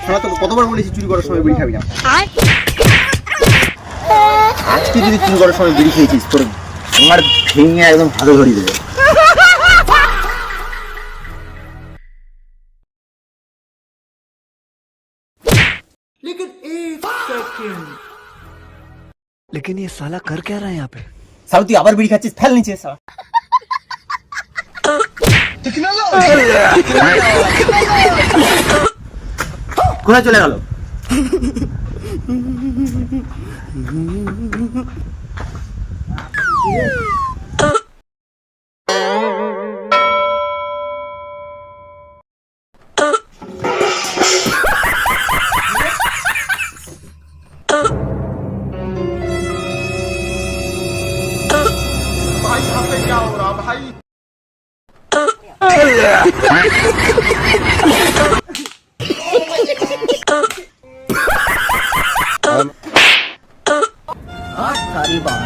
শোনা তো কতবার বলেছি চুরি করার সময় বিড়ি খাবি না। আজকে যদি চুরি করার সময় বিড়ি খেয়েছিস তোর আমার ভেঙে একদম ভালো ধরিয়ে দেবে। लेकिन ये साला कर क्या रहा है यहाँ पे? সাউ তুই আবার বিড়ি খাচ্ছিস, ফেল নিচে সালা। কোথায় চলে গেল? सारी बात